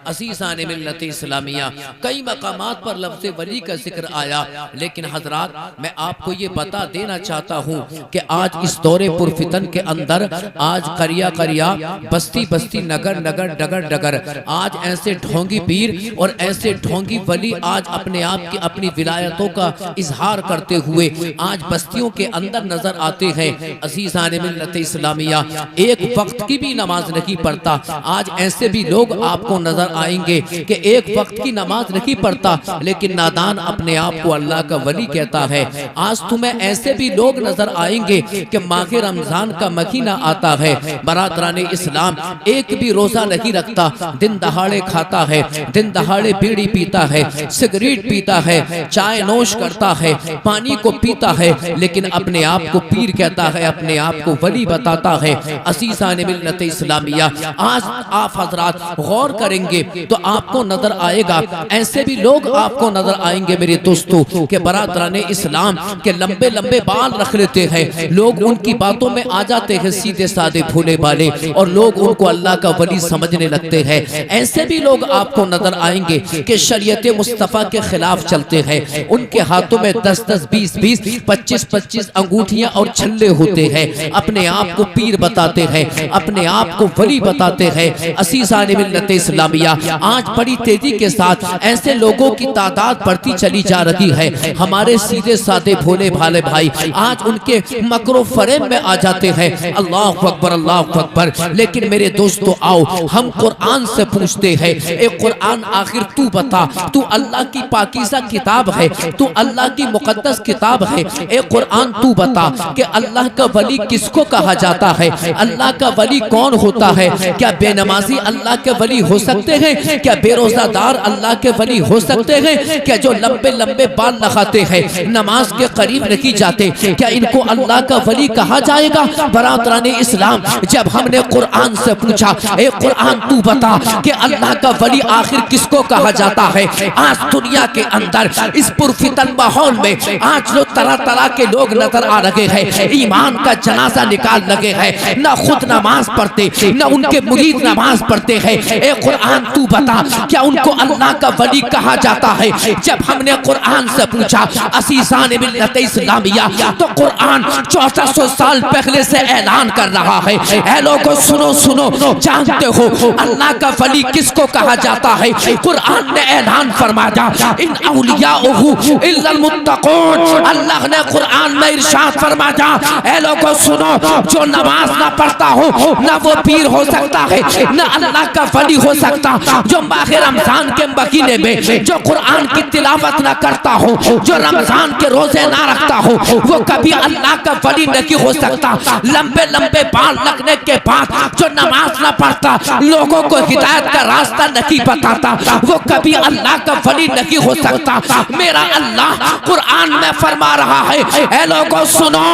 अज़ीज़ान मिल्लत इस्लामिया, कई मकामात पर लफ्ज़ वली का जिक्र आया, लेकिन हजरात मैं आपको ये बता देना चाहता हूँ कि आज इस दौरे पुरफितन के अंदर आज करिया करिया, बस्ती बस्ती, नगर नगर, डगर डगर, आज ऐसे ढोंगी पीर और ऐसे ढोंगी वली आज अपने आप की अपनी विलायतों का इजहार करते हुए आज बस्तियों के अंदर नजर आते हैं। अज़ीज़ान मिल्लत इस्लामिया, एक वक्त की भी नमाज नहीं पढ़ता, आज ऐसे भी लोग आपको नजर आएंगे कि एक वक्त की नमाज नहीं पढ़ता लेकिन नादान अपने आप को अल्लाह का वली कहता है। आज तुम्हें ऐसे भी लोग नजर आएंगे कि माह रमजान का महीना आता है, बरादरान इस्लाम एक भी रोजा नहीं रखता, दिन दहाड़े खाता है, दिन दहाड़े बीड़ी पीता है, सिगरेट पीता है, चाय नोश करता है, पानी को पीता है, लेकिन अपने आप को पीर कहता है, अपने आप को वली बताता है। अज़ीज़ान मिल्लत इस्लामिया, आज आप हजरात गौर करेंगे तो आपको नजर आएगा ऐसे भी लोग आपको नजर आएंगे मेरे दोस्तों के बरादरान इस्लाम के लंबे लंबे बाल रख लेते हैं, लोग उनकी बातों में आ जाते हैं, सीधे साधे भोले भाले, और लोग उनको अल्लाह का वली समझने लगते हैं। ऐसे भी लोग आपको नजर आएंगे कि शरीयत मुस्तफ़ा के खिलाफ चलते हैं, उनके हाथों में 10-10, 20-20, 25-25 अंगूठियां और छल्ले होते हैं, अपने आप को पीर बताते हैं, अपने आप को वली बताते हैं। अज़ीज़ान मिल्लत इस्लामिया, आज बड़ी तेजी के साथ ऐसे लोगों की तादाद बढ़ती चली जा रही है। हमारे सीधे साधे भोले भाले भाई आज उनके मकरो फरेब में आ जाते हैं, अल्लाह अकबर अल्लाह अकबर। लेकिन मेरे दोस्तों आओ हम कुरान से पूछते हैं, ए कुरान आखिर तू बता, तू अल्लाह की पाकीज़ा किताब है, तू अल्लाह की मुकद्दस किताब है, ए कुरान तू बता कि अल्लाह का वली किसको कहा जाता है, अल्लाह का वली कौन होता है? क्या बेनमाजी अल्लाह के वली हो सकते हैं? क्या बेरोजादार अल्लाह के वली हो सकते हैं? क्या जो लंबे लंबे बाल लगाते हैं, नमाज के करीब नहीं जाते, क्या इनको अल्लाह का वली कहा जाएगा? बरादरान इस्लाम, जब हमने कुरान से पूछा, ए कुरान तू बता कि अल्लाह का वली आखिर किसको कहा जाता है, आज दुनिया के अंदर इस पुरफितन माहौल में आज जो तरह तरह के लोग नजर आ रहे हैं, ईमान का जनाजा निकाल लगे हैं, न खुद नमाज पढ़ते न उनके मुरीद नमाज पढ़ते हैं। ए कुरान तू बता क्या उनको अल्लाह का वली कहा जाता है? जब हमने कुरान से पूछा अज़ीज़ान मिल्लत इस्लामिया, तो कुरान 1400 साल पहले से ऐलान कर रहा है, ऐ लोगों सुनो सुनो, जानते हो अल्लाह का वली किसको कहा जाता है? कुरान ने ऐलान फरमाया, इन औलियाउहु इल्लल मुत्तकून। अल्लाह ने कुरान में इरशाद फरमाया, ऐ लोगों सुनो, जो नमाज ना पढ़ता हो ना वो पीर हो सकता है, ना अल्लाह का वली हो सकता। जो माह रमजान के महीने में जो कुरान की तिलावत ना करता हो, जो रमजान के रोजे ना रखता हो, वो कभी अल्लाह का वली नहीं हो सकता। लंबे लंबे बाल लगने के बाद जो नमाज ना पढ़ता, लोगों को हिदायत का रास्ता नहीं बताता, वो कभी अल्लाह का वली नहीं हो सकता। मेरा अल्लाह कुरान में फरमा रहा है, ऐ लोगों सुनो,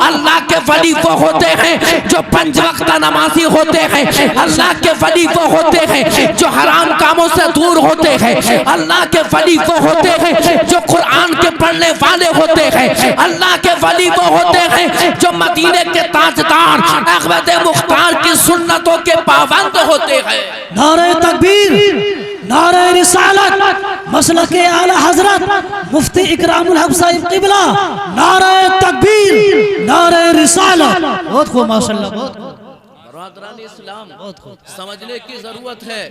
अल्लाह के वली वो होते हैं जो 5 वक्त नमाजी होते हैं, अल्लाह के वली वो होते हैं जो हराम कामों से दूर होते हैं, अल्लाह के वली वो होते हैं जो कुरान के पढ़ने वाले होते हैं, अल्लाह के वली वो होते हैं जो मदीने के ताजदार अहमद मुख्तार की सुन्नतों के पाबंद होते हैं। नारे तकबीर, नारे रिसालत, मसलके आला हजरत मुफ्ती इकरामुल हक साहिब क़िबला, नारे तकबीर, नारे रिसालत। बहुत खूब माशाअल्लाह, बहुत खूब। बरादरान इस्लाम, समझने की जरूरत है,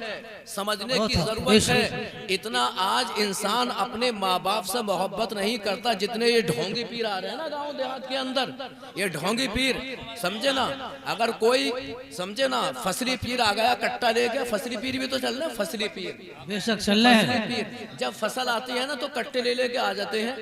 समझने की जरूरत है। इतना आज इंसान अपने माँ बाप से मोहब्बत नहीं करता जितने ये ढोंगी पीर आ रहे हैं ना गांव देहात के अंदर। ये ढोंगी पीर समझे ना, अगर कोई समझे ना, फसली पीर आ गया कट्टा लेके, फसली पीर भी तो चल रहे हैं, फसली पीर बेशक चल रहे हैं। जब फसल आती है ना तो कट्टे ले लेके आ जाते हैं,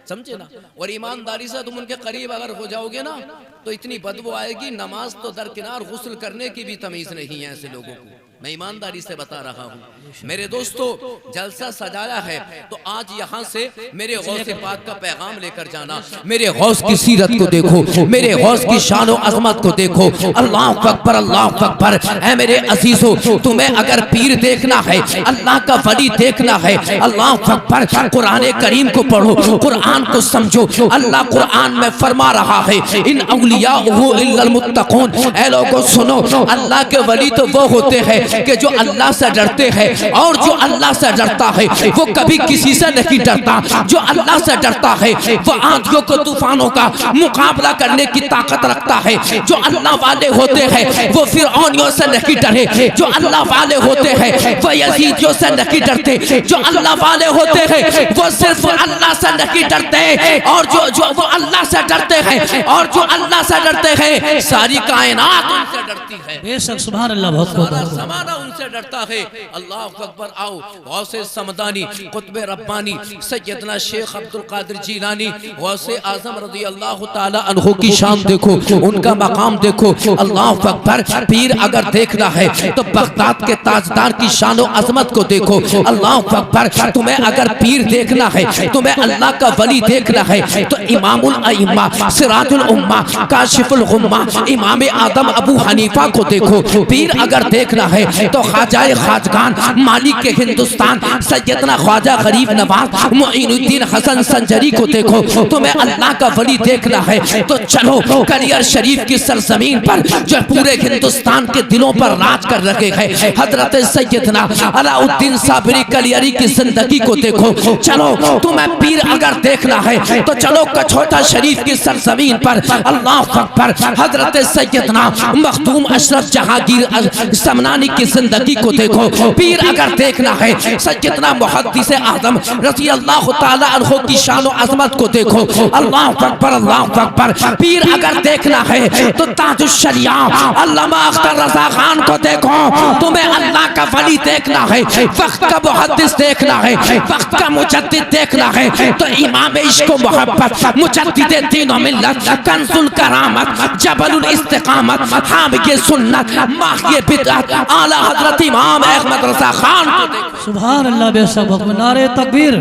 समझे ना। और ईमानदारी से तुम उनके करीब अगर हो जाओगे ना तो इतनी बदबू आएगी, नमाज तो दरकिनार, गुस्ल करने की भी तमीज नहीं है ऐसे लोगों को। मैं ईमानदारी से बता रहा हूँ मेरे दोस्तों, जलसा सजाया है तो आज यहाँ से मेरे गौस पाक का पैगाम लेकर जाना। मेरे गौस की सीरत को देखो, मेरे गौस की शान और अजमत को देखो। अल्लाह अकबर अल्लाह अकबर। ऐ मेरे अजीजों, तुम्हें अगर पीर देखना है, अल्लाह का वली देखना है, अल्लाह अकबर, कुरान करीम को पढ़ो, कुरान को समझो। अल्लाह कुरान में फरमा रहा है, इन औलियाउहु इल्लल मुत्तकून। ऐ लोगों सुनो, अल्लाह के वली तो वो होते हैं कि जो अल्लाह से डरते हैं और जो अल्लाह से डरता है वो कभी किसी से नहीं डरता। जो अल्लाह से डरता है वो आंधियों को तूफानों का मुकाबला करने की ताकत रखता है। जो अल्लाह वाले होते हैं वो फिरौनियों से नहीं डरे। जो अल्लाह वाले होते हैं वो यजीदियों से नहीं डरते। जो अल्लाह वाले होते हैं वो सिर्फ अल्लाह से नहीं डरते और जो वो अल्लाह से डरते हैं और जो अल्लाह से डरते हैं सारी कायनात उनसे डरती है। बेशक सुभान अल्लाह, बहुत सारा खूब। ज़माना उनसे डरता है। अल्लाह अकबर। आओ गौसे समदानी, कुतुब रब्बानी, सैयदना शेख अब्दुल कादिर जीलानी, गौसे आजम रज़ी अल्लाह ताला अन्हु की शान देखो, उनका मकाम देखो। अल्लाह अकबर। पीर अगर देखना है तो बगदाद के ताजदार की शान और अजमत को देखो। अल्लाह अकबर। तुम्हें अगर पीर देखना है, तुम्हें अल्लाह का वली देखना है तो इमामुल अइम्मा, सिराजुल उम्मा, काशिफुल गुम्मा, इमाम आदम अबू हनीफा को देखो। पीर अगर देखना है तो ख्वाजाए खाजगान, मालिक के हिंदुस्तान, सैयदना ख्वाजा गरीब नवाज मुईनुद्दीन हसन संजरी को देखो। तुम्हें अल्लाह का वली देखना है तो चलो कलियर शरीफ की सरजमीन पर जो पूरे हिंदुस्तान के दिलों पर राज कर रखे हैं, हजरत सैयदना अलाउद्दीन साबरी कलियरी की जिंदगी को देखो। चलो तुम्हें पीर अगर देखना है तो चलो कछोटा शरीफ की सरजमीन पर अल्लाह अकबर हजरत सैयदना मखदूम अशरफ जहांगीर समनानी की जिंदगी को देखो। पीर अगर देखना है सैयदना मुहद्दिस आजम रज़ी अल्लाह ताला अन्हु की शान और अज़मत को देखो। अल्लाह अकबर, अल्लाह अकबर। पीर अगर देखना है तो ताजुश शरिया अल्लामा अख्तर रज़ा खान को देखो। तुम्हें अल्लाह का वली देखना है, वक्त का मुहद्दिस देखना है, वक्त का मुजद्दिद देखना है तो इमाम इश्क व मोहब्बत, मुजद्दिद दीन व मिल्लत, कंजुल करामत, जबलुल इस्तिकामत, हामिये सुन्नत, माहिये बिदअत, आला हजरत इमाम अहमद रज़ा खान को देखो। सुभान अल्लाह, बेशक बहुत। नारे तकबीर,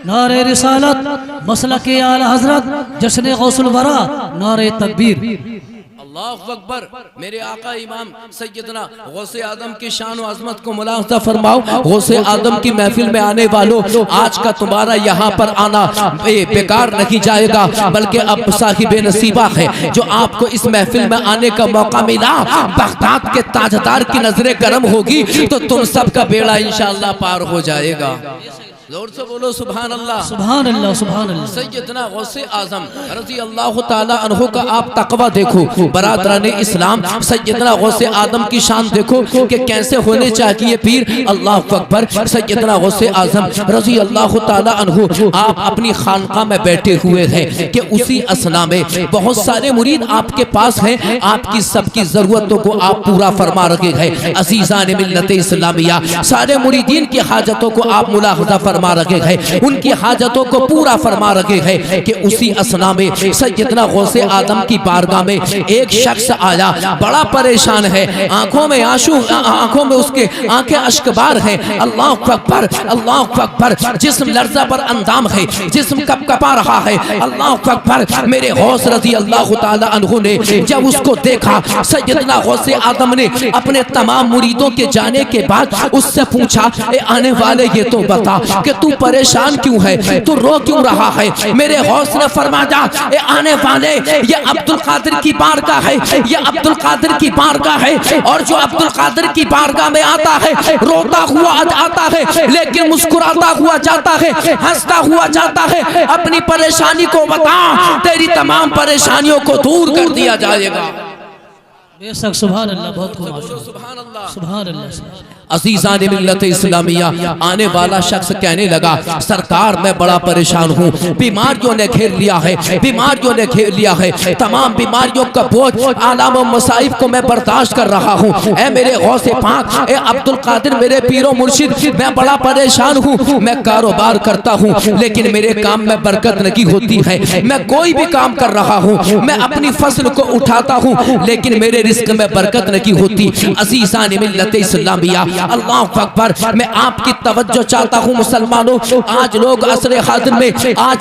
नारे रिसालत, मसलके आला हजरत, जश्न गौसुल वरा, नारे तकबीर। अल्लाहु अकबर। मेरे आका इमाम सैयदना गौसे आदम की शान और अज़मत को मुलाहज़ा फरमाओ। गौसे आदम की महफिल में आने वालों, आज का तुम्हारा यहाँ पर आना बेकार नहीं जाएगा, बल्कि अब साहिब नसीबा है जो आपको इस महफिल में आने का मौका मिला। बगदाद के ताजदार की नजरें गर्म होगी तो तुम सबका बेड़ा इंशाअल्लाह पार हो जाएगा। जोर से बोलो सुभान अल्लाह, सुभान अल्लाह, सुभान अल्लाह। सैयदना गौसे आजम रज़ी अल्लाह ताला अन्हु का आप तकवा देखो। बरादरान इस्लाम, सैयदना गौसे आदम की शान देखो कि कैसे होने चाहिए पीर। अल्लाह अकबर। सैयदना गौसे आजम रज़ी अल्लाह ताला अन्हु आप अपनी खानका में बैठे हुए हैं कि उसी असना में बहुत सारे मुरीद आपके पास हैं। आपकी सबकी जरूरतों को आप पूरा फरमा रखे हैं। अज़ीज़ान मिल्लत इस्लामिया, सारे मुरीदीन की हाजतों को आप मुलाहज़ा फरमा रखे हैं, उनकी हाजतों को पूरा फरमा रखे हैं कि उसी असना में सैयदना गौसे आदम की बारगाह में एक शख्स आया, बड़ा परेशान है, आंखों में आंसू, आंखों में उसके आंखें अश्कबार हैं। अल्लाह अकबर, अल्लाह अकबर। जिस्म लर्जा पर अंदाम है, जिस्म कपकपा रहा है। अल्लाह अकबर। मेरे गौस रज़ी अल्लाह ताला अन्हु ने जब उसको देखा, सैयदना गौसे आदम ने अपने तमाम मुरीदों के जाने के बाद उससे पूछा, ए आने वाले ये तो बता कि तू परेशान क्यों है, तू रो क्यों रहा है। मेरे गौस ने फरमाया, ए आने वाले ये अब्दुल कादिर की बारगाह है, ये अब्दुल कादिर की बारगाह है। और जो अब्दुल कादिर की बारगाह में आता है रोता हुआ आता है, लेकिन मुस्कुराता हुआ जाता है, हंसता हुआ जाता है। अपनी परेशानी को बता, तेरी तमाम परेशानियों को दूर कर दिया जाएगा। बेशक सुभान अल्लाह, बहुत खूब। सुभान अल्लाह, सुभान अल्लाह। अज़ीज़ान मिल्लत इस्लामिया, आने वाला शख्स कहने लगा, सरकार मैं बड़ा परेशान हूँ, बीमारियों ने घेर लिया है, बीमारियों ने घेर लिया है, तमाम बीमारियों का बोझ, आलाम व मसाइब को मैं बर्दाश्त कर रहा हूँ। ए मेरे गौसे पाक, ए अब्दुल कादिर, मेरे पीरो मुर्शिद, मैं बड़ा परेशान हूँ। मैं कारोबार करता हूँ लेकिन मेरे काम में बरकत नहीं होती है। मैं कोई भी काम कर रहा हूँ, मैं अपनी फसल को उठाता हूँ लेकिन मेरे रिस्क में बरकत नहीं होती। अज़ीज़ान मिल्लत इस्लामिया, अल्लाह अकबर। मैं आपकी तवज्जो चाहता हूँ मुसलमानों, आज लोग असरे हाजिर में, आज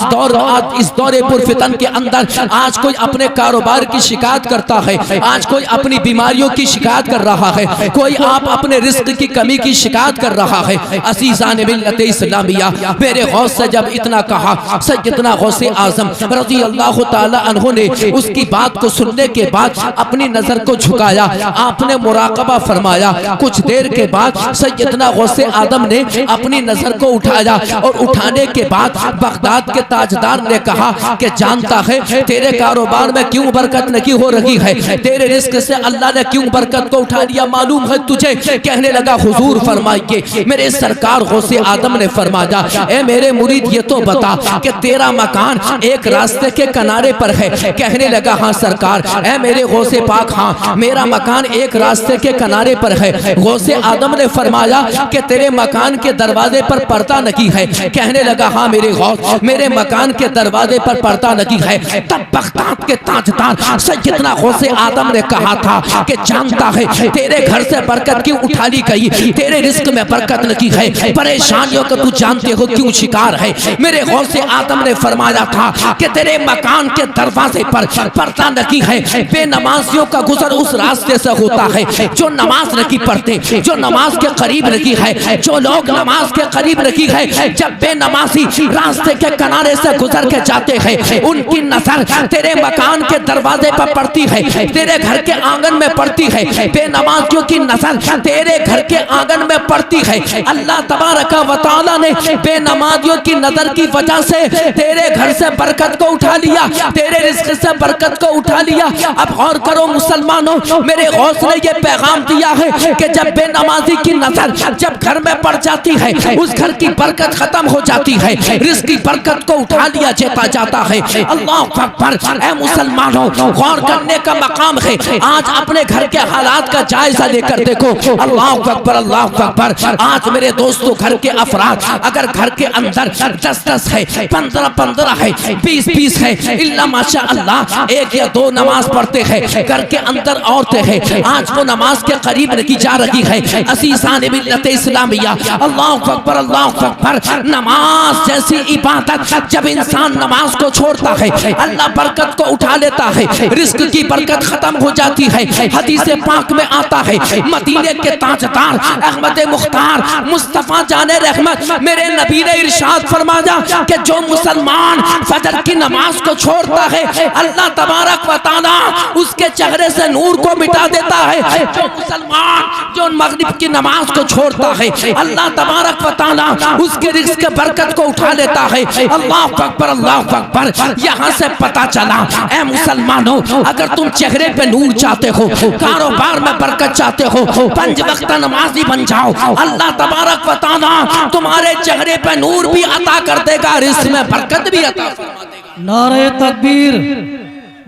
इस दौरे पुरफितन के अंदर आज कोई अपने कारोबार की शिकायत करता है, आज कोई अपनी बीमारियों की शिकायत कर रहा है, कोई आप अपने रिस्क की कमी की शिकायत कर रहा है। अज़ीज़ान मिल्लत इस्लामिया, मेरे गौस से जब इतना कहा, सैयदना गौसे आज़म रज़ी अल्लाह ताला अन्हु ने उसकी बात को सुनने के बाद अपनी नजर को झुकाया, आपने मुराकबा फरमाया। कुछ देर के बाद सैयदना गौसे आदम ने अपनी नजर को उठाया और उठाने के बाद बगदाद के ताजदार ने कहा कि जानता है तेरे कारोबार में क्यों बरकत नहीं हो रही है, तेरे रिस्क से अल्लाह ने क्यों बरकत को उठा लिया मालूम है तुझे? कहने लगा हुजूर फरमाइए। मेरे सरकार गौसे आदम ने फरमाया, ए मेरे मुरीद ये तो बता कि तेरा मकान एक रास्ते के किनारे पर है। कहने लगा हाँ सरकार। ए मेरे गौसे पाक, हाँ मेरा मकान एक रास्ते के किनारे पर है। गौसे आदम ने फरमाया कि तेरे मकान के दरवाजे पर पर्दा नहीं है। कहने लगा हाँ मेरे गौस, मेरे मकान के दरवाजे पर पर्दा नहीं है। तब बगदाद के ताजदार सैयदना गौसे आदम ने कहा था कि जानता है तेरे घर से बरकत क्यों उठा ली गई, तेरे रिस्क में बरकत नहीं है, परेशानियों का तू जानते हो क्यों शिकार है। मेरे गौसे आदम ने फरमाया था कि तेरे मकान के दरवाजे पर पर्दा नहीं है, बेनमाजियों का गुजर उस रास्ते से होता है जो नमाज नहीं पढ़ते, जो नमाज के करीब नहीं है। जो लोग नमाज के करीब नहीं है, जब बेनमाजी रास्ते के किनारे से गुजर के जाते हैं, उनकी नजर तेरे मकान के दरवाजे पर पड़ती है, तेरे घर के आंगन में पड़ती है। बेनमाजियों की नजर तेरे घर के आंगन में पड़ती है। अल्लाह तबारक व तआला ने बेनमाजियों की नजर की वजह से तेरे घर से बरकत को उठा लिया, तेरे रिस्क से बरकत को उठा लिया। अब गौर करो मुसलमानों, मेरे गौस ने ये पैगाम दिया है कि जब बेनमाजी की नजर जब घर में पड़ जाती है, उस घर की बरकत खत्म हो जाती है, रिस्क की बरकत को उठा लिया जाता है। अल्लाह अकबर। ऐ मुसलमानों, गौर करने का मकाम है। आज अपने घर के हालात का जायजा लेकर देखो। अल्लाह अकबर, अल्लाह अकबर। आज मेरे दोस्तों, घर के अफराद अगर घर के अंदर 10-10 है, 15-15 है, 20-20 है, इल्ला माशा अल्लाह एक या दो नमाज पढ़ते हैं, घर के अंदर औरतें हैं, आज वो नमाज के करीब नहीं जा रही है। अज़ीज़ान मिल्लत इस्लामिया, अल्लाह अकबर, अल्लाह अकबर। नमाज जैसी इबादत जब इंसान नमाज को छोड़ता है, अल्लाह बरकत को उठा लेता है, रिस्क की बरकत खत्म हो जाती है। हदीस पाक में आता है, मदीने के ताजदार अहमद मुख्तार मुस्तफा जाने रहमत मेरे नबी ने इरशाद फरमाया कि जो मुसलमान फजर की नमाज को छोड़ता है, अल्लाह तबारक व तआला उसके चेहरे से नूर को मिटा देता है। जो मुसलमान जो मगरिब की नमाज को छोड़ता है, अल्लाह तबारक व तआला उसके रिस्क के बरकत को उठा लेता है। अल्लाह अकबर, अल्लाह अकबर। यहाँ से पता चला, ऐ मुसलमानों, अगर तुम चेहरे पे नूर चाहते हो, कारोबार में बरकत चाहते हो, 5 वक्त नमाजी बन जाओ, अल्लाह तबारक व तआला तुम्हारे चेहरे पे नूर भी अता कर देगा, रिस्क में बरकत भी अता फरमा देगा। नारे तकबीर,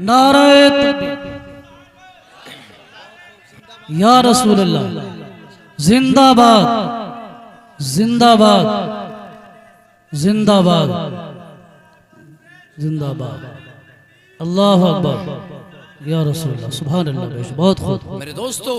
नारे तकबीर, या रसूल अल्लाह, जिंदाबाद, जिंदाबाद, जिंदाबाद, जिंदाबाद। अल्लाह अकबर, या रसूल अल्लाह, सुभान अल्लाह। बहुत खूब मेरे दोस्तों,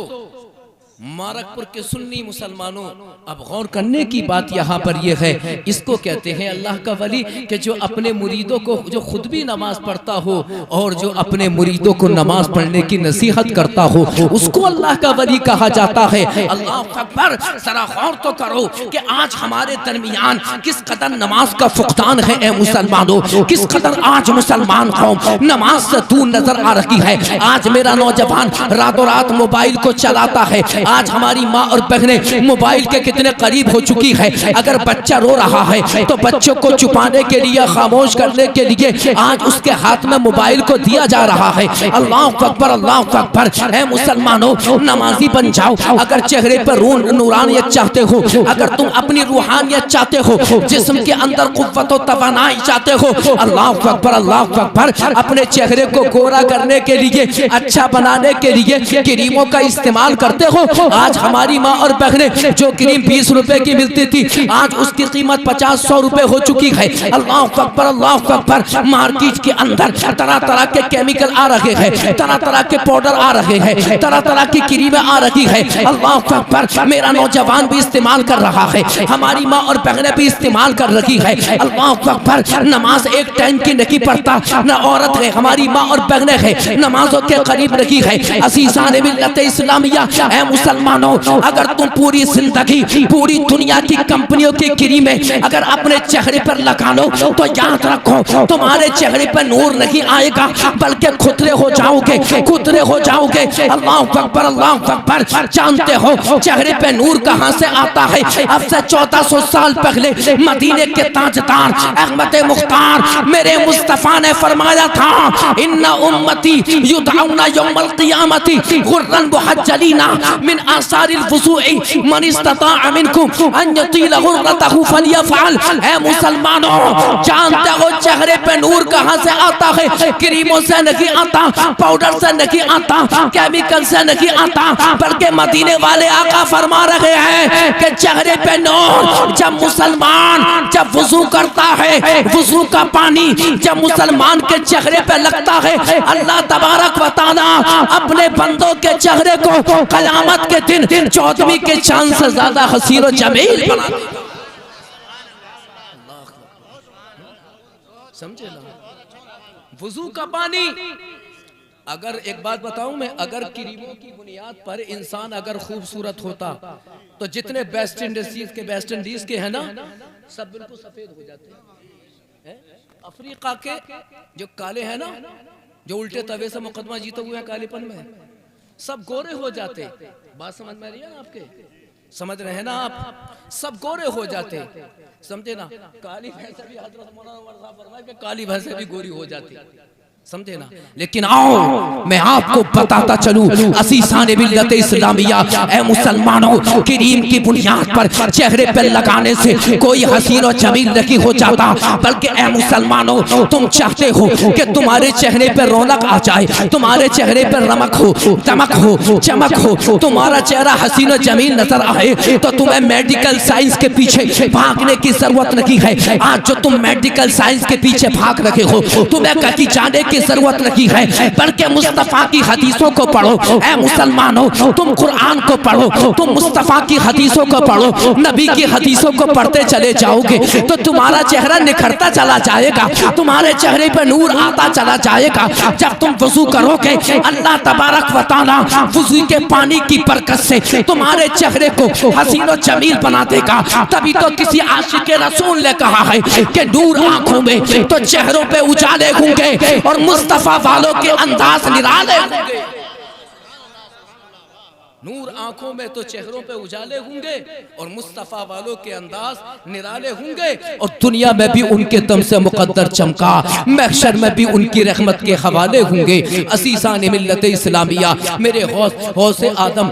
मारकपुर के सुन्नी मुसलमानों, अब गौर करने की बात यहाँ पर यह है, इसको कहते हैं अल्लाह का वली कि जो अपने मुरीदों को, जो खुद भी नमाज पढ़ता हो और जो अपने मुरीदों को नमाज पढ़ने की नसीहत करता हो, उसको अल्लाह का वली कहा जाता है। अल्लाह अकबर। जरा गौर तो करो कि आज हमारे दरमियान किस कदर नमाज का फुकदान है। ए मुसलमानों, किस कदर आज मुसलमान कौम नमाज से दूर नजर आ रही है। आज मेरा नौजवान रातों रात मोबाइल को चलाता है। आज हमारी माँ और बहनें मोबाइल के कितने करीब हो चुकी है। अगर बच्चा रो रहा है तो बच्चों को छुपाने के लिए, खामोश करने के लिए आज उसके हाथ में मोबाइल को दिया जा रहा है। अल्लाह अकबर, अल्लाह अकबर। है मुसलमानों, नमाजी बन जाओ। अगर चेहरे पर नूरानियत चाहते हो, अगर तुम अपनी रूहानियत चाहते हो, जिस्म के अंदर कुव्वत और तवानाई चाहते हो, अल्लाह अकबर, अल्लाह अकबर। अपने चेहरे को गोरा करने के लिए, अच्छा बनाने के लिए क्रीमों का इस्तेमाल करते हो, आज हमारी माँ और बहनें जो क्रीम 20 रुपए की मिलती थी आज उसकी कीमत 50-100 रुपए हो चुकी है। अल्लाह अकबर, अल्लाह अकबर। मार्केट के अंदर तरह तरह के केमिकल आ रहे हैं, तरह तरह के पाउडर आ रहे हैं, तरह तरह की क्रीमें आ रही है। अल्लाह अकबर। मेरा नौजवान भी इस्तेमाल कर रहा है, हमारी माँ और बहनें भी इस्तेमाल कर रही है। अल्लाह अकबर। नमाज एक टाइम की नहीं पढ़ता न औरत है, हमारी माँ और बहनें है नमाजों के करीब रही है। असीसाने मिल्लत इस्लामिया, ऐ मुसलमानों, अगर तुम पूरी जिंदगी पूरी दुनिया की कंपनियों की क्रीमें अगर अपने चेहरे पर लगा लो तो याद रखो तुम्हारे चेहरे पर नूर नहीं आएगा बल्कि खुतरे हो जाओगे, खुतरे हो जाओगे। अल्लाह अकबर, अल्लाह अकबर। जानते हो चेहरे पे नूर कहाँ से आता है? अब से 1400 साल पहले मदीने के ताजदार अहमद मुख्तार मेरे मुस्तफा ने फरमाया था, इन्ना उम्मती युदअउना यौमल क़ियामती गुर्रन मुहज्जलीना मिन आसारिल वुज़ूइ मन इस्तताअ मिनकुम अन यतीला गुर्रतहु फलियफ़अल। ऐ मुसलमानों, जानते हो चेहरे पे नूर कहाँ से आता है? क्रीमों से नहीं आता, पाउडर से नहीं आता, केमिकल से नहीं आता, बल्कि मदीने वाले आका फरमा रहे हैं कि चेहरे पे नूर जब मुसलमान जब वुज़ू करता है, वुज़ू का पानी जब मुसलमान के चेहरे पे लगता है, अल्लाह तबारक व तआला अपने बंदों के चेहरे को क़यामत के दिन चौदहवीं के चांद से ज्यादा हसीन और जमील बना देगा। समझे ना? वुज़ू का पानी। अगर एक बात बताऊं मैं, अगर क्रीमों की बुनियाद पर इंसान अगर खूबसूरत होता तो जितने वेस्ट इंडीज के हैं ना सब बिल्कुल सफेद हो जाते हैं। अफ्रीका के जो काले हैं ना, जो उल्टे तवे से मुकदमा जीते हुए हैं कालेपन में, सब गोरे हो जाते। बात समझ में आ रही है आपके? समझ रहे हैं ना आप? सब गोरे हो जाते, समझे ना? काली भैंस भी हजरत मौलाना उमर साहब फरमाए कि काली भैंस भी गोरी हो जाती, समझे ना? लेकिन आओ मैं आपको बताता चलूं, असीसाने मिल्लत इस्लामिया, ऐ मुसलमानों, क्रीम की बुनियाद पर चेहरे पर लगाने से कोई हसीन और जमील नहीं हो जाता, बल्कि ऐ मुसलमानों, तुम चाहते हो कि तुम्हारे चेहरे पर रौनक आ जाए, तुम्हारे चेहरे पर रमक हो, दमक हो, चमक हो, तुम्हारा चेहरा हसीन और जमील नजर आए, तो तुम्हें मेडिकल साइंस के पीछे भागने की जरूरत नहीं है। आज जो तुम मेडिकल साइंस के पीछे भाग रहे हो, तुम्हें कहीं जाने की जरूरत नहीं है, बल्कि मुस्तफा की हदीसों को पढ़ो। ऐ मुसलमानों, तुम कुरान को पढ़ो, तुम मुस्तफा की हदीसों को पढ़ो, नबी की हदीसों को पढ़ते चले जाओगे तो तुम्हारा चेहरा निखरता चला जाएगा, तुम्हारे चेहरे पर नूर आता चला जाएगा। जब तुम वुज़ू करोगे, अल्लाह तबारक व तआला वुज़ू के पानी की बरकत से तुम्हारे चेहरे को हसीन और जमील बना देगा। तभी तो किसी आशिक रसूल ने कहा है कि नूर आंखों में तो चेहरों पे उजाले होंगे और मुस्तफा वालों के अंदाज निराले होंगे। नूर आंखों में तो चेहरों पे उजाले होंगे और मुस्तफा वालों के अंदाज निराले होंगे, और दुनिया में भी उनके दम से मुकद्दर चमका, महशर में भी उनकी रहमत के हवाले होंगे। असीसाने मिल्लत इस्लामिया, मेरे हौसे आदम,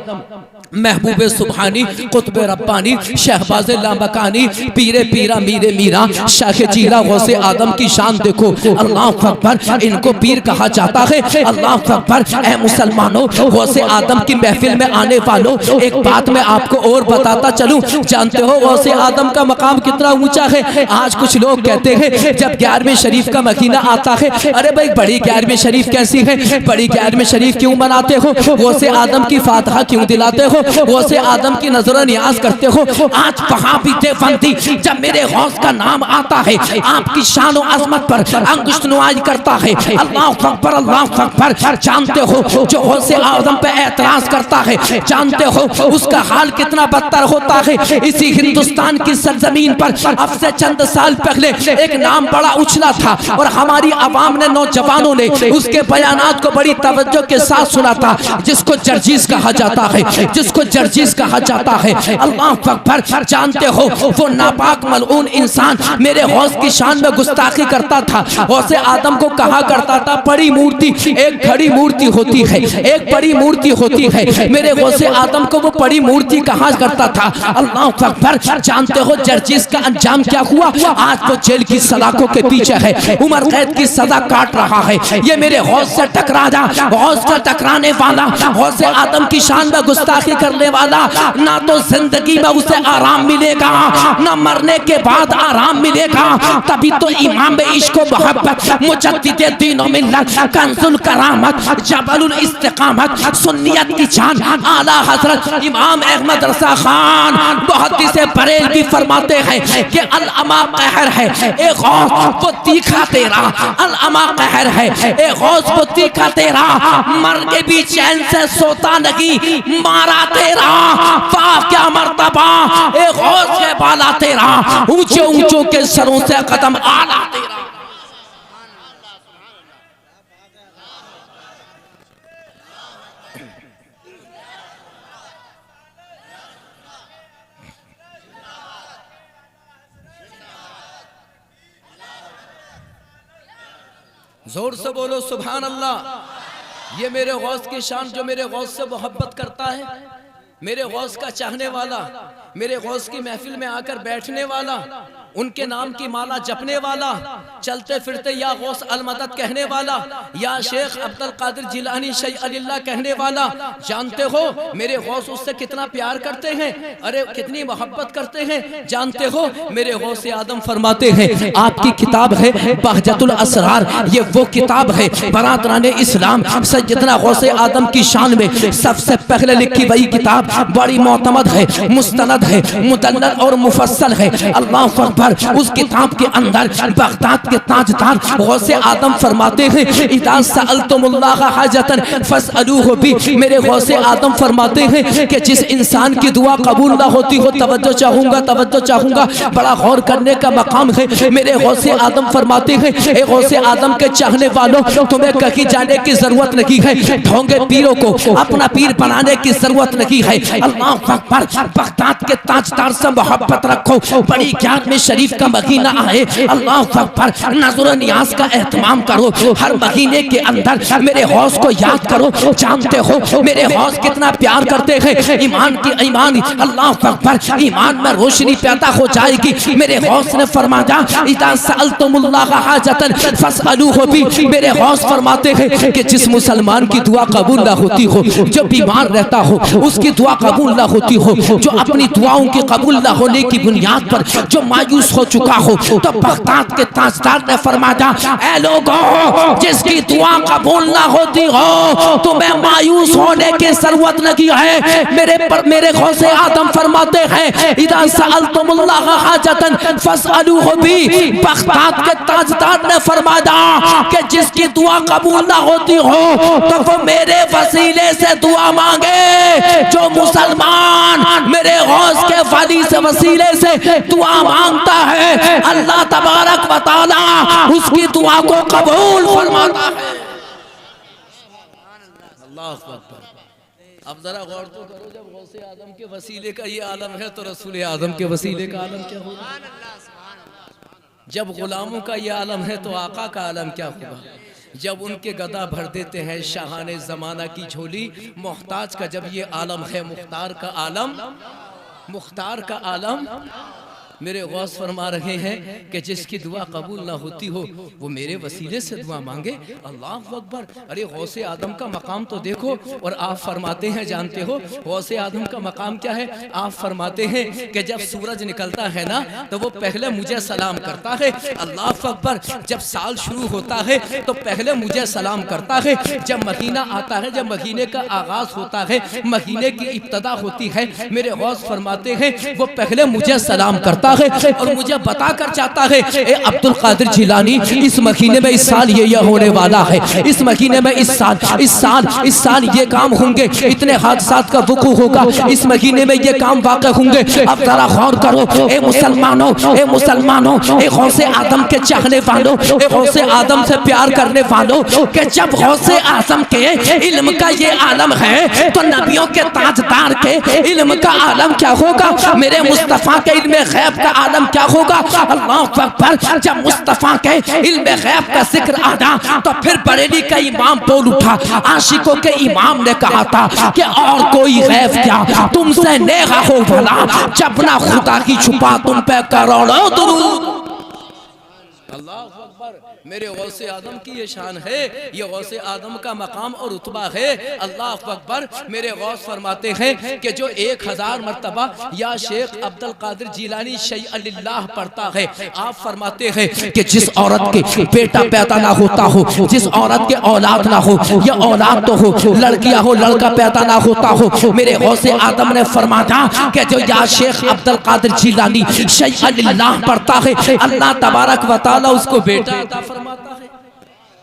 महबूबे सुबहानी, कुतुबे रब्बानी, शहबाज़े लामकानी, पीरे पीरा मीरे मीरा, शाखे जीला गौसे आदम की शान देखो। अल्लाह अकबर, इनको पीर कहा जाता है। अल्लाह अकबर। ऐ मुसलमानों, गौसे आदम की महफिल में आने वालों, एक बात मैं आपको और बताता चलूं, जानते हो गौसे आदम का मकाम कितना ऊंचा है? आज कुछ लोग कहते हैं जब 11वें शरीफ का महीना आता है, अरे भाई बड़ी 11वें शरीफ कैसी है, बड़ी 11वें शरीफ क्यों मनाते हो, गौसे आदम की फातिहा क्यों दिलाते हो, गौसे आदम की नजर नियाज करते हो। आज वहां भी देवबंदी जब मेरे गौस का नाम आता है, आपकी शान और अजमत पर अंगुष्ठ नुमाई करता है। अल्लाह अकबर, अल्लाह अकबर। जानते हो जो गौसे आदम पे एतराज करता है, जानते हो उसका हाल कितना बदतर होता है। इसी हिंदुस्तान की सरजमीन पर अब से चंद साल पहले एक नाम बड़ा उछला था और हमारी आवाम ने, नौजवानों ने उसके बयानात को बड़ी तवज्जो के साथ सुना था, जिसको जर्जीस कहा जाता है, जिसको जर्जीस कहा जाता है। अल्लाह अकबर। जानते हो वो नापाक मलऊन इंसान मेरे गौस की शान में गुस्ताखी करता था। गौसे आदम को कहा करता था बड़ी मूर्ति, एक खड़ी मूर्ति होती है, एक बड़ी मूर्ति होती है। मेरे गौसे आदम को वो बड़ी मूर्ति कहा करता था। अल्लाह अकबर। जानते हो जर्जीस का अंजाम क्या हुआ? आज वो जेल की सलाखों के पीछे है, उम्र कैद की सजा काट रहा है। ये मेरे गौस से टकरा जा, गौस से टकराने वाला, गौसे आदम की शान में गुस्ताखी करने वाला ना तो जिंदगी में उसे आराम मिलेगा ना मरने के बाद आराम मिलेगा। तभी तो इमाम इश्क व मोहब्बत मुजद्दिद दीन व मिल्लत कंजुल करामत जबलुल इस्तिकामत सुन्नियत की जान आला हजरत इमाम अहमद रज़ा खान मुहद्दिस बरेलवी फरमाते हैं कि अल अमा कहर है ए गौस वो तीखा तेरा, अल अमा कहर है ए गौस वो तीखा तेरा, मर के भी चैन से सोता नहीं मारा तेरा। वाह क्या मर्तबा ए गौस के बाला तेरा, ऊंचे ऊंचों के सरों से कदम आला तेरा। जोर से बोलो सुभान अल्लाह। ये मेरे गौस की शान, जो मेरे गौस से मोहब्बत करता है, मेरे गौस का चाहने वाला, मेरे गौस की महफिल में आकर बैठने वाला, उनके नाम की माला जपने वाला, चलते फिरते या गौस अल मदद कहने वाला, या शेख अब्दुल कादिर जिलानी शै अलिल्लाह कहने वाला, जानते हो मेरे गौस उससे कितना प्यार करते हैं, अरे कितनी मोहब्बत करते हैं। जानते हो मेरे गौस आदम फरमाते हैं, आपकी किताब है बहजतुल असरार, ये वो किताब है बरादरान इस्लाम सैयदना गौस आदम की शान में सबसे पहले लिखी वही किताब बड़ी मोतमद है, मुस्तनद है, मुदल्लल और मुफस्सल है। अल्लाह अकबर। उस किताब के अंदर बगदाद के ताजदार गौसे आदम फरमाते हैं, इज़ा सअलतुमुल्लाह हाजतन फसअलूहु बी। मेरे गौसे आदम फरमाते हैं कि जिस इंसान की दुआ कबूल ना होती हो, तवज्जो चाहूंगा, तवज्जो चाहूंगा, बड़ा गौर करने का मकाम है। मेरे गौसे आदम फरमाते हैं, ए गौसे आदम के चाहने वालों, तुम्हें कहीं जाने की जरूरत नहीं है, ढोंगे पीरों को अपना पीर बनाने की जरूरत नहीं है। अल्लाह अकबर। बगदाद के ताजदार से मोहब्बत रखो, बड़ी ज्ञान में शरीफ का महीना आए, अल्लाह अकबर, नज़र नियाज का एहतमाम करो। हर महीने के अंदर मेरे हौस को याद करो। जानते हो मेरे हौस कितना प्यार करते हैं। ईमान की ईमान, अल्लाह अकबर, ईमान में रोशनी पैदा हो जाएगी। मेरे हौस ने फरमाया, इज़ा सअलतुमुल्लाह हाजतन फसअलूहु बी। मेरे हौस फरमाते हैं कि जिस मुसलमान की दुआ कबूल ना होती हो, जो बीमार रहता हो उसकी दुआ कबूल ना होती हो, जो अपनी दुआओं के कबूल ना होने की बुनियाद पर जो मायूस हो चुका हो, तो बगदाद के ताजदार ने फरमाया, ऐ लोगों, जिसकी दुआ कबूल ना होती हो तुम्हें मायूस होने की जरूरत नहीं है। मेरे गौसे आदम फरमाते हैं, इज़ा सअलतुमुल्लाह हाजतन फसअलूहु बी। बगदाद के ताजदार ने फरमाया कि जिसकी दुआ कबूल ना होती हो तो वो मेरे वसीले से दुआ मांगे। जो मुसलमान मेरे गौस के वली से वसीले से दुआ मांगता है, अल्लाह तबारक व तआला उसकी दुआ को कबूल फरमाता है। अल्लाह अकबर। अब जरा गौर तो करो, जब गौसे आदम के वसीले का ये आलम है तो रसूल आदम के वसीले का आलम क्या होगा? जब गुलामों का ये आलम है तो आका का आलम क्या होगा? जब उनके गदा भर देते हैं शाहाने ज़माना की झोली, मुख्ताज का जब ये आलम है, मुख्तार का आलम, मुख्तार का आलम। मेरे गौस फरमा रहे हैं कि जिसकी दुआ कबूल ना होती हो वो मेरे वसीले से दुआ मांगे। अल्लाह अकबर। अरे गौसे आदम का मकाम तो देखो। और आप फरमाते हैं, जानते हो गौसे आदम का मकाम क्या है? आप फरमाते हैं कि जब सूरज निकलता है ना तो वो पहले मुझे सलाम करता है। अल्लाह अकबर। जब साल शुरू होता है तो पहले मुझे सलाम करता है। जब महीना आता है, जब महीने का आगाज होता है, महीने की इब्तदा होती है, मेरे गौस फरमाते हैं वो पहले मुझे सलाम करता है और मुझे बता कर जाता है, ए अब्दुल कादिर जिलानी, इस महीने में इस साल ये होने वाला है, इस महीने में इस साल ये काम होंगे, इतने हादसात का वुकू होगा, इस महीने में ये काम वाक़ होंगे। अब जरा गौर करो ए मुसलमानों, ए मुसलमानों, ए गौसे आदम के चाहने वालों, ए गौसे आदम से प्यार करने वालों, कि जब गौसे आदम के इल्म का ये आलम है तो नबियों के ताजदार के इल्म का आलम क्या होगा? मेरे मुस्तफ़ा के इल्म गैब का आलम क्या होगा? अल्लाह अकबर। जब मुस्तफ़ा के इल्म गैब का जिक्र आया तो फिर बरेली का इमाम बोल उठा, आशिकों के इमाम ने कहा था कि और कोई गैब क्या, तुमसे नेगा हो भला, जब ना खुदा की छुपा तुम पे करोड़ों दुरूद। अल्लाह मेरे गौसे आदम की ये शान है, ये गौसे आदम का मकाम और रुतबा है। अल्लाह अकबर। मेरे गौस फरमाते हैं कि जो 1000 मरतबा या शेख अब्दुल कादिर जिलानी शैअल्लाह पढ़ता है, आप फरमाते हैं कि जिस औरत के बेटा पैदा ना होता हो, जिस औरत के औलाद ना हो, या औलाद तो हो, लड़कियां हो, लड़का पैदा ना होता हो, मेरे गौसे आदम ने फरमाया कि जो या शेख अब्दुल कादिर जिलानी शैअल्लाह पढ़ता है, अल्लाह तबारक व तआला उसको बेटा अता फरमाता है।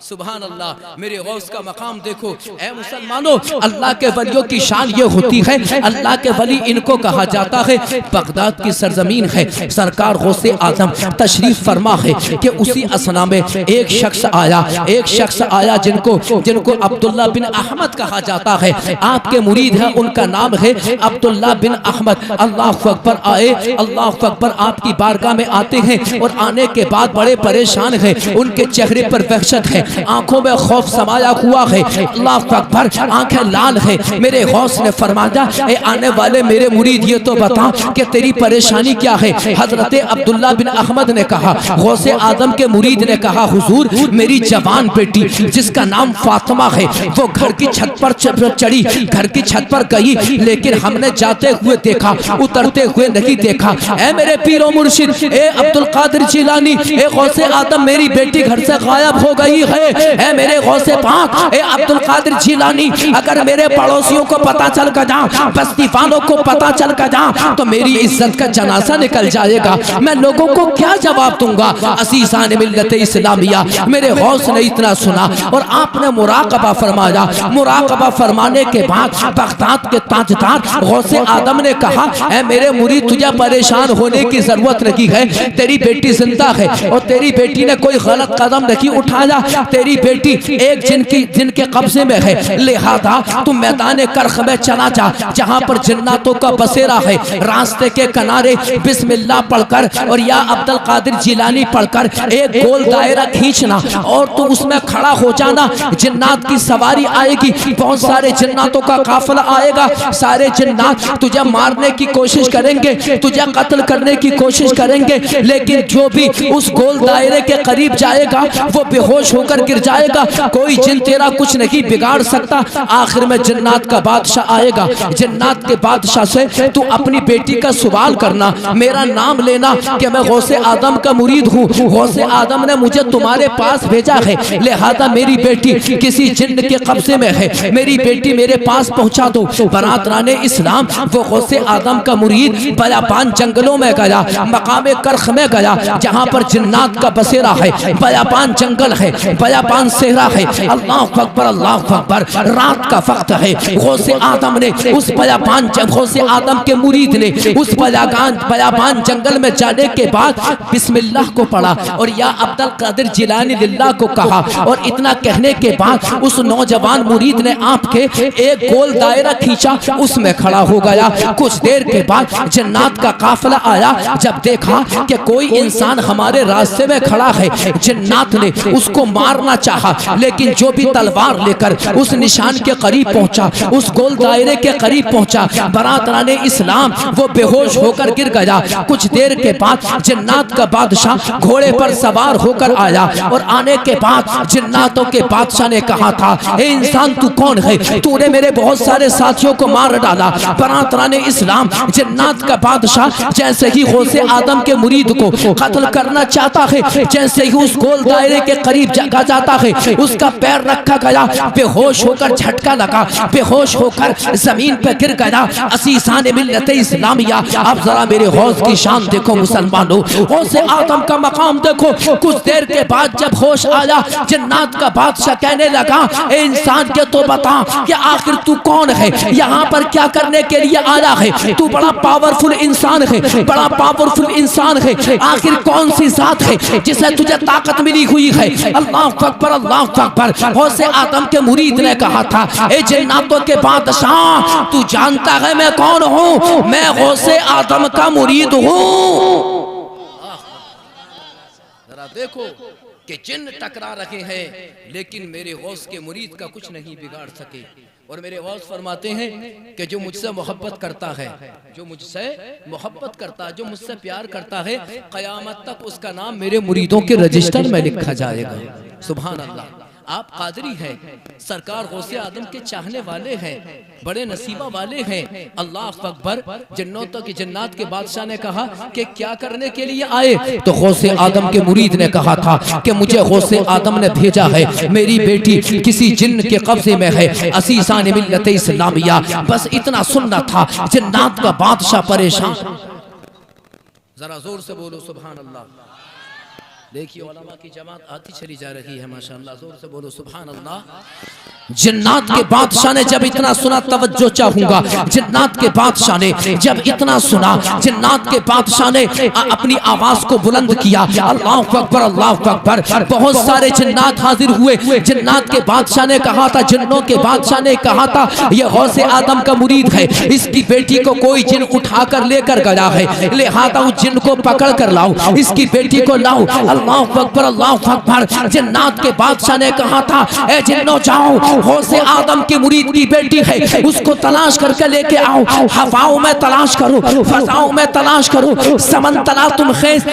सुभान अल्लाह। मेरे गौस का मकाम देखो। ऐ मुसलमानों, अल्लाह के वलियों की शान ये होती है, अल्लाह के वली इनको कहा जाता है। बगदाद की सरजमीन है, सरकार गौसे आजम तशरीफ फरमा है कि उसी असना में एक शख्स आया जिनको अब्दुल्ला बिन अहमद कहा जाता है। आपके मुरीद है, उनका नाम है अब्दुल्ला बिन अहमद। अल्लाह अकबर। आए, अल्लाह अकबर आपकी बारगाह में आते हैं और आने के बाद बड़े परेशान हैं। उनके चेहरे पर वहशत है, आंखों में खौफ समाया हुआ है। अल्लाह अकबर। आंखें लाल है। मेरे गौस ने फरमाया, ए आने वाले मेरे मुरीद, ये तो बता कि तेरी परेशानी क्या है। हजरत अब्दुल्ला बिन अहमद ने कहा, गौसे आदम के मुरीद ने कहा, हुजूर मेरी जवान बेटी जिसका नाम फातिमा है, वो घर की छत पर चढ़ी, घर की छत पर गई, लेकिन हमने जाते हुए देखा, उतरते हुए नहीं देखा। ए मेरे पीरो मुर्शिद, ए अब्दुल कादिर जिलानी, ए गौसे आदम, मेरी बेटी घर से गायब हो गई है। ऐ मेरे गौसे पाक, ए अब्दुल कादिर जिलानी, अगर मेरे पड़ोसियों को पता चल कर जा, बस्ती वालों को पता चल कर जा, तो मेरी इज्जत का जनाजा निकल जाएगा। मैं लोगों को क्या जवाब दूंगा। असीसान मिल्लत इस्लामिया। मेरे गौस ने इतना सुना और आपने मुराकबा फरमाया। मुराकबा फरमाने के बाद बगदाद के ताजदार गौसे आदम ने कहा, ऐ मेरे मुरीद, तुझे परेशान होने की जरूरत नहीं है। तेरी बेटी जिंदा है और तेरी बेटी ने कोई गलत कदम नहीं उठाया। तेरी बेटी एक जिनके कब्जे में है, लिहाजा तुम मैदान करख में चला जा, जहाँ पर जन्नतों का बसेरा है। रास्ते के किनारे बिस्मिल्लाह पढ़कर और या अब्दुल कादिर जिलानी पढ़कर एक गोल दायरा खींचना और तुम उसमें खड़ा हो जाना। जन्नत की सवारी आएगी, बहुत सारे जन्नतों का काफिला आएगा। सारे जन्नत तुझे मारने की कोशिश करेंगे, तुझे कत्ल करने की कोशिश करेंगे, लेकिन जो भी उस गोल दायरे के करीब जाएगा वो बेहोश होकर गिर जाएगा। कोई जिन तेरा कुछ नहीं बिगाड़ सकता। आखिर में जन्नत का बादशाह आएगा। जन्नत के बादशाह से तू अपनी बेटी का सवाल करना, मेरा नाम लेना कि मैं गौसे आदम का मुरीद हूँ, गौसे आदम ने मुझे तुम्हारे पास भेजा है, लिहाजा मेरी बेटी किसी जिन्न के कब्जे में है, मेरी बेटी मेरे पास पहुँचा दो। बारात राने इस्लाम वो गौसे आदम का मुरीद बयाबान जंगलों में गया, मकामे करख में गया, जहाँ पर जन्नत का बसेरा है। बयाबान जंगल है, बयाबान सेहरा है। अल्लाह अकबर, अल्लाह अकबर। रात का वक्त है। गौसे आदम ने उस गौसे आदम के मुरीद ने उस बयाबान जंगल में जाने के बाद बिस्मिल्लाह को पढ़ा और या अब्दुल कादिर जिलानी लिल्लाह को कहा, और इतना कहने के बाद उस नौजवान मुरीद ने आपके एक गोल दायरा खींचा, उसमें खड़ा हो गया। कुछ देर के बाद जन्नत का काफिला आया। जब देखा कि कोई इंसान हमारे रास्ते में खड़ा है, जन्नत ने उसको मारना चाहा, लेकिन जो भी तलवार लेकर उस निशान के करीब पहुंचा, उस गोल दायरे के करीब पहुंचा, बारात राने इस्लाम वो बेहोश होकर गिर गया। कुछ देर के बाद जन्नत का बादशाह घोड़े पर सवार होकर आया और आने के बाद जन्नतों के बादशाह ने कहा था, ए इंसान तू कौन है, तूने मेरे बहुत सारे साथियों को मार डाला। बारात राने इस्लाम जन्नत का बादशाह जैसे ही गौसे आदम के मुरीद को कत्ल करना चाहता है, जैसे ही उस गोल दायरे के करीब जगह जाता है, उसका पैर रखा गया, बेहोश होकर झटका लगा, बेहोश होकर जमीन पर गिर गया। असीसान मिल्लत इस्लामिया। अब जरा मेरे हौस की शान देखो मुसलमानों, गौसे आदम का मकाम देखो। कुछ देर के बाद जब होश आया, जन्नत का बादशाह कहने लगा, ए इंसान के तो बता कि आखिर तू कौन है, यहाँ पर क्या करने के लिए आया है। तू बड़ा पावरफुल इंसान है, बड़ा पावरफुल इंसान है, आखिर कौन सी जात है जिसे तुझे ताकत मिली हुई है। अल्लाह अकबर, अल्लाह अकबर। गौसे आदम के मुरीद ने कहा था, ए जन्नतों के बादशाह तू जानता है मैं कौन हूँ, मैं गौसे आदम का मुरीद हूँ। जरा देखो कि जिन्न टकरा रहे हैं, लेकिन मेरे गौस के मुरीद का कुछ नहीं बिगाड़ सके। और मेरे गौस फरमाते हैं कि जो मुझसे मोहब्बत करता है, जो मुझसे मोहब्बत करता है, जो मुझसे प्यार करता है, क़यामत तक उसका नाम मेरे मुरीदों के रजिस्टर में लिखा जाएगा। सुभान अल्लाह। आप कादरी हैं, सरकार गौसे आदम के चाहने वाले हैं, बड़े नसीबा वाले हैं। अल्लाह अकबर। जन्नतों की जन्नत के बादशाह ने कहा कि क्या करने के लिए आए? तो गौसे आदम के मुरीद ने कहा था कि मुझे गौसे आदम ने भेजा है, मेरी बेटी किसी जिन्न के कब्जे में है, असीसान मिल्लत इस्लामिया। बस इतना सुनना था। जन्नत का बादशाह परेशान। जरा जोर से बोलो सुभान अल्लाह। देखिए उलमा की जमात आती चली जा रही है माशाअल्लाह। जोर से बोलो सुभान अल्लाह। जन्नत के बादशाह ने जब इतना सुना, तवज्जो चाहूंगा, जन्नत के बादशाह ने जब इतना सुना, जन्नत के बादशाह ने अपनी आवाज को बुलंद किया, अल्लाहु अकबर अल्लाहु अकबर। बहुत सारे जन्नत हाजिर हुए। जन्नत के बादशाह ने कहा था, जिन्नों के बादशाह ने कहा था, ये गौसे आदम का मुरीद है, इसकी बेटी को कोई जिन उठाकर लेकर गया है, लिहाजा उस जिन को पकड़ कर लाओ, इसकी बेटी को लाओ। अल्लाहु अकबर अल्लाहु अकबर। जन्नत के बादशाह ने कहा था, ए जिन्नो जाओ, गौसे आदम के मुरीद की बेटी है, उसको तलाश करके लेके आओ। हवाओं में तलाश करो, फजाओं में तलाश करो, तुम खेस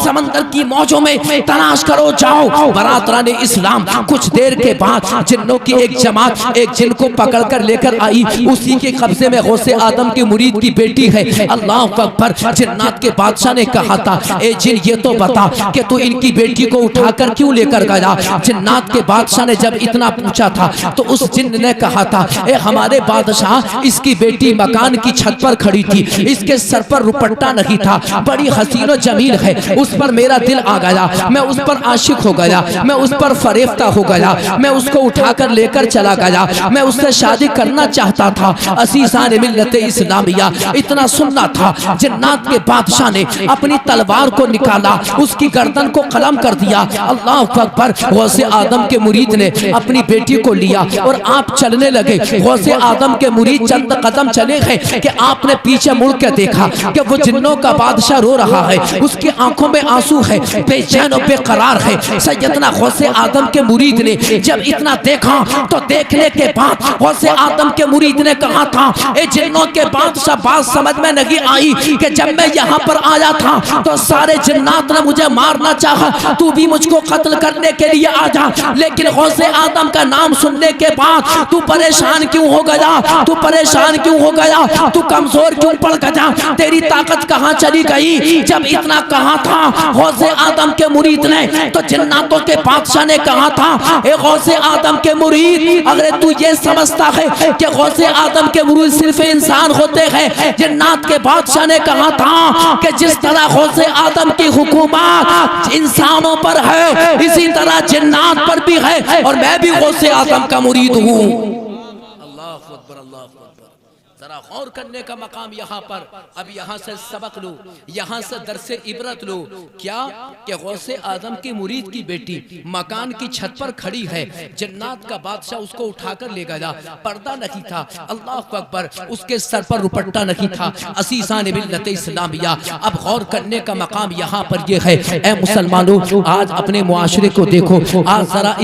समंदर की मौजों में तलाश करो, जाओ। बरातरान इस्लाम कुछ देर के बाद जिन्नों की एक जमात एक जिन को पकड़ कर लेकर आई। उसी के कब्जे में गौसे आदम के मुरीद की बेटी है। अल्लाहु अकबर। जन्नत के बादशाह ने कहा था, ए जिन ये तो बता कि तू इनकी बेटी को उठाकर क्यों लेकर गया? जन्नत के बादशाह ने जब इतना पूछा था तो उस जिन्न ने कहा था, ए हमारे बादशाह, इसकी बेटी मकान की छत पर खड़ी थी, इसके सर पर रुपट्टा नहीं था, बड़ी हसीनो जमील है, उस पर मेरा दिल आ गया, मैं उस पर आशिक हो गया, मैं उस पर फरेफ्ता हो गया, मैं उसको उठाकर लेकर चला गया, मैं उससे शादी करना चाहता था। असीसान मिल्लत इस्लामिया। इतना सुनना था। जन्नत के बादशाह ने अपनी तलवार को निकाला, उसकी गर्दन को कलम कर दिया। अल्लाह अकबर। गौसे आदम के मुरीद ने अपनी बेटी को लिया और आप चलने लगे। गौसे आदम के मुरीद चंद कदम चले गए कि आपने पीछे मुड़ के देखा कि वो जिन्नों का बादशाह रो रहा है, उसकी आंखों में आंसू है, बेचैन और बेकरार है। सैयदना गौसे आदम के मुरीद ने जब इतना देखा तो देखने के बाद गौसे आदम के मुरीद ने कहा था, ए जिन्नों के बादशाह, बात समझ में नहीं आई कि जब मैं यहाँ पर आया था तो सारे जिन्नात ने मुझे मारना चाहा, तू भी मुझको कत्ल करने के लिए आ जा, लेकिन गौसे आदम का नाम सुनने के बाद तू परेशान क्यों हो गया? तू परेशान क्यों हो गया? तू कमजोर क्यों पड़ गया? तेरी ताकत कहाँ चली गई? जब इतना कहा था गौसे आदम के मुरीद ने तो जन्नतों के बादशाह ने कहा था, ए गौसे आदम के मुरीद, अगर तू ये समझता है कि गौसे आदम के मुरीद सिर्फ इंसान होते हैं, जन्नत के बादशाह ने कहा था कि जिस तरह गौसे आदम की हुकूमत इंसानों पर है, इसी तरह जन्नत पर भी है, और मैं भी गौसे आदम का मुरीद हूँ। अल्लाह अकबर अल्लाह अकबर। जरा गौर करने का मकाम यहाँ पर। अब यहाँ से सबक लो, यहाँ से दरसे इबरत लो। क्या कि गौसे आदम की मुरीद की बेटी मकान की छत पर खड़ी है, जन्नत का बादशाह उसको उठाकर ले गया, पर्दा नहीं था, अल्लाह अकबर, उसके सर पर रुपट्टा नहीं था। असीसान मिल्लत इस्लामिया। अब गौर करने का मकाम यहाँ पर ये है, ए मुसलमानों, आज अपने मुआशरे को देखो, आज जरा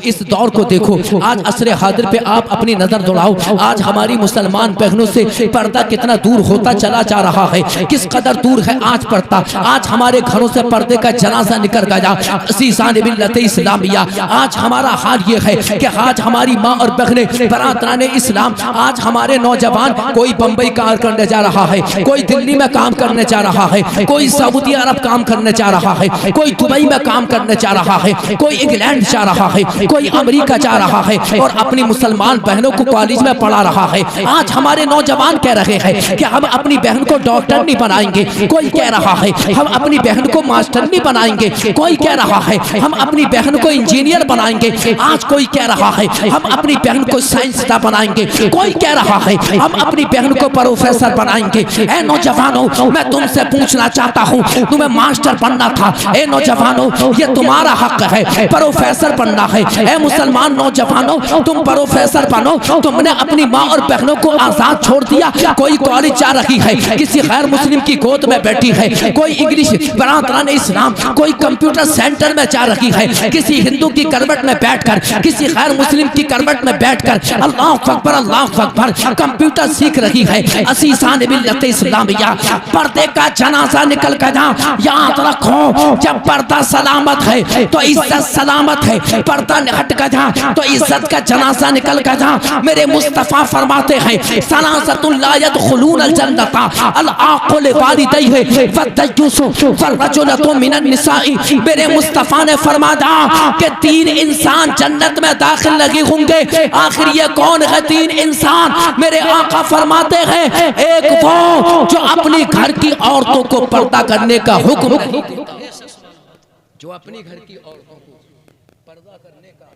इस दौर को देखो, आज असरे हाजिर पे आप अपनी नजर दौड़ाओ। आज हमारी मुसलमान बहनों से पर्दा कितना दूर होता चला जा रहा है, किस कदर दूर है आज पर्दा। आज हमारे घरों से पर्दे का जनाजा निकल गया। असीसान मिल्लत इस्लामिया। आज हमारा हाल ये है कि आज हमारी माँ और बहनें बरातरान इस्लाम, आज हमारे नौजवान, कोई बंबई काम करने जा रहा है, कोई दिल्ली में काम करने जा रहा है, कोई सऊदी अरब काम करने जा रहा है, कोई दुबई में काम करने जा रहा है, कोई इंग्लैंड जा रहा है, कोई अमेरिका जा रहा है, और अपनी मुसलमान बहनों को कॉलेज में पढ़ा रहा है। आज हमारे नौजवान कह रहे हैं कि हम अपनी बहन को डॉक्टर नहीं बनाएंगे, कोई कह रहा है हम अपनी बहन को मास्टर नहीं बनाएंगे, कोई कह रहा है हम अपनी बहन को इंजीनियर बनाएंगे, आज कोई कह रहा है हम अपनी बहन को साइंसदान बनाएंगे, कोई कह रहा है हम अपनी बहन को प्रोफेसर बनाएंगे। ए नौजवानों, मैं तुमसे पूछना चाहता हूँ, तुम्हें मास्टर बनना था, ए नौजवानों, ये तुम्हारा हक है, प्रोफेसर बनना है। ए मुसलमान नौजवानों, तुम प्रोफेसर बनो, तुमने अपनी माँ और बहनों को आजाद छोड़ दिया, कोई कॉलेज जा रही है, किसी गैर मुस्लिम की गोद में बैठी है, कोई इंग्लिश बरादरान इस्लाम कोई कंप्यूटर सेंटर में जा रही है, किसी हिंदू की करवट में बैठकर, किसी गैर मुस्लिम की करवट में बैठकर अल्लाह अकबर कंप्यूटर सीख रही है। असीसान मिल्लत इस्लामिया, पर्दे का जनाजा निकल कर जा। याद रखो, जब पर्दा सलामत है तो इज्जत सलामत है, पर्दा हट कर जा तो इज्जत का जनाजा निकल कर जा। मेरे मुस्तफा फरमाते हैं सलासतुल ला यदखुलून अल जन्नता अल आक़ुल वालिदैहि वद्दयूसु फर्रजुलतु मिनन निसाई। मेरे मुस्तफा ने फरमाया कि 3 इंसान जन्नत में दाखिल नहीं होंगे। आखिर ये कौन है 3 इंसान? मेरे आका फरमाते हैं, एक वो जो अपनी घर की औरतों को पर्दा करने का हुक्म नहीं देता, जो अपनी घर की औरतों को पर्दा करने का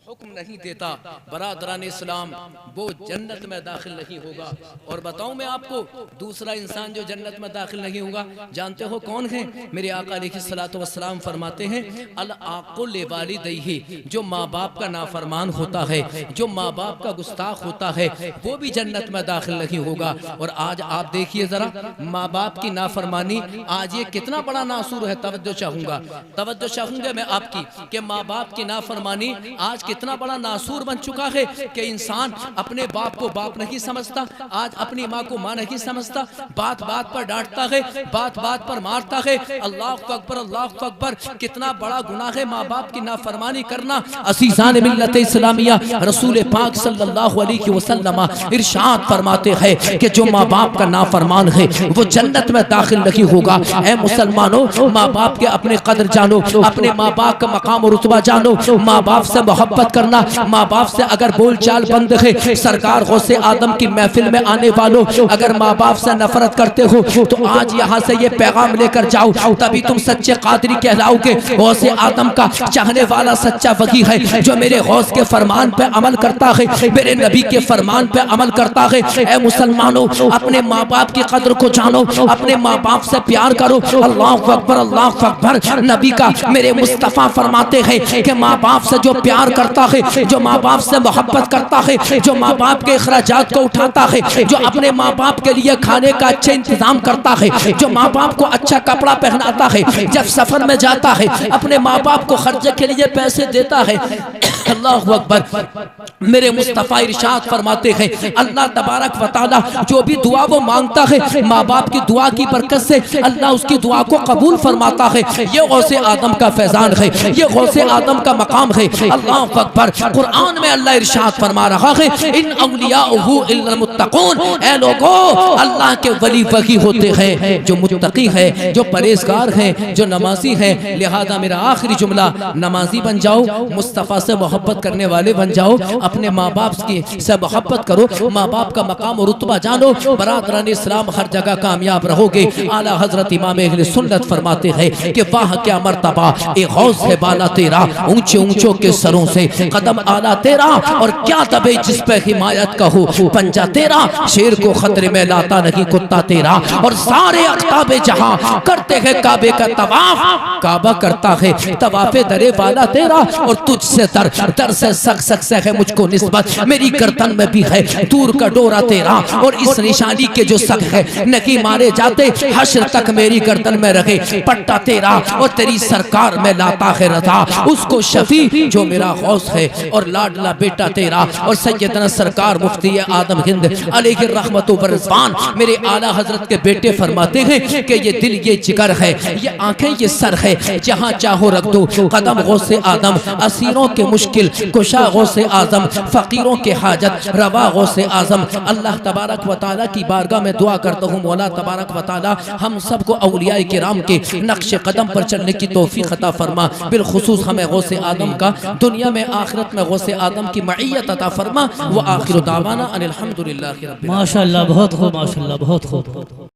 हुक्म नहीं देता, बरादरान इस्लाम वो जन्नत में दाखिल नहीं होगा। और बताऊं मैं आपको, दूसरा इंसान जो जन्नत में दाखिल नहीं होगा, जानते हो कौन है? मेरे आका अलैहिस्सलातु वस्सलाम फरमाते हैं अल आक़ुल वालिदैहि, जो माँ बाप का नाफरमान होता है, जो माँ बाप का गुस्ताख होता है, वो भी जन्नत में दाखिल नहीं होगा। और आज आप देखिए जरा, माँ बाप की नाफरमानी आज ये कितना बड़ा नासूर है। तवज्जो चाहूंगा मैं आपकी कि माँ बाप की नाफरमानी आज कितना बड़ा नासूर बन चुका है कि इंसान अपने बाप को बाप नहीं समझता, आज अपनी माँ को माँ नहीं समझता, बात बात पर डांटता है, बात बात पर मारता है। अल्लाह अकबर, कितना बड़ा गुनाह है माँ बाप की नाफरमानी करना। असीज़ान मिल्लत इस्लामिया, रसूल पाक सल्लल्लाहु अलैहि वसल्लम इरशाद फरमाते हैं कि जो माँ बाप का नाफरमान है वो जन्नत में दाखिल नहीं होगा। ऐ मुसलमानों, माँ बाप के अपने कदर जानो, अपने माँ बाप का मकाम और रुतबा जानो, माँ बाप से मोहब्बत करना। माँ बाप से अगर बोलचाल बंद है, सरकार गौसे आदम की महफिल में आने वालों, अगर माँ बाप से नफरत करते हो तो आज यहाँ से ये पैगाम लेकर जाओ, तभी तुम सच्चे कादरी कहलाओगे। गौसे आदम का चाहने वाला सच्चा वही है जो मेरे गौस के फरमान पे अमल करता है, मेरे नबी के फरमान पे अमल करता है। ऐ मुसलमानों, अपने माँ बाप की कदर को जानो, अपने माँ बाप से प्यार करो। अल्लाह अकबर। नबी का मेरे मुस्तफा फरमाते हैं कि माँ बाप से जो प्यार करता है, जो माँ बाप से मोहब्बत करता है, जो माँ बाप के अखराजात को उठाता है, जो अपने माँ बाप के लिए खाने का अच्छा इंतजाम करता है, जो माँ बाप को अच्छा कपड़ा पहनाता है, जब सफर में जाता है अपने माँ बाप को खर्चे के लिए पैसे देता है। अल्लाह अकबर। मेरे मुस्तफा इरशाद फरमाते हैं अल्लाह तबारक व तआला जो भी दुआ वो मांगता है, माँ बाप की दुआ की बरकत से अल्लाह उसकी दुआ को कबूल फरमाता है। ये गौसे आदम का फैजान है, ये गौसे आदम का मकाम है। अल्लाह अकबर। कुरान में अल्लाह इरशाद फरमा रहा है इन औलियाहु इल्लल मुत्तकून। ऐ लोगों, अल्लाह के वली वही होते हैं जो मुत्तकी है, जो परहेजगार हैं, जो नमाजी हैं। लिहाजा मेरा आखिरी जुमला, नमाजी बन जाओ, मुस्तफ़ा से मोहब्बत करने वाले बन जाओ, अपने माँ बाप की से मोहब्बत करो, माँ बाप का मकाम और रुतबा जानो, बरादरान इस्लाम हर जगह कामयाब रहोगे। आला हजरत इमाम अहले सुन्नत फरमाते हैं कि वाह क्या मर्तबा ए गौस है बाला तेरा, ऊंचे ऊंचों के सरों से कदम आला तेरा, और क्या तबे जिस पे हिमायत का हो पंजा तेरा, शेर को खतरे में लाता नहीं कुत्ता तेरा, और सारे अख्ताबे जहां करते हैं काबे का तवाफ, काबा करता है तवाफे दरे वाला तेरा, और तुझसे दर से सक से है मुझको निस्बत, मेरी गर्दन में भी है दूर का डोरा तेरा, और इस निशानी के जो सक है नहीं मारे जाते, हश्र तक मेरी गर्दन में रखे पट्टा तेरा, और तेरी सरकार में लाता है रजा उसको शफी जो मेरा गौस है, और लाडला बेटा तेरा, और सैयदना सरकार मुफ्ती आदम हिंद अलैहि रहमतु व रिज़वान मेरे आला हजरत के बेटे फरमाते हैं कि ये दिल ये जिगर है, ये आंखें ये सर है, जहाँ चाहो रख दो कदम गौसे आदम, असीरों के मुश्किल कुशा गौसे आजम, फकीरों के हाजत रवा गौसे आजम। अल्लाह तबारक व तआला की बारगाह में दुआ करता हूँ, मौला तबारक व तआला हम सबको औलियाए किराम के नक्शे कदम पर चलने की तौफीक अता फरमा, बिलखुसूस हमें गौसे आदम का दुनिया में आखिरत में गौसे आदम की मईयत अता फरमा। व आखिर दावाना अनिल हम्दुलिल्लाहि रब्बिल आलमीन। माशाअल्लाह, बहुत खूब, माशाअल्लाह, बहुत खूब।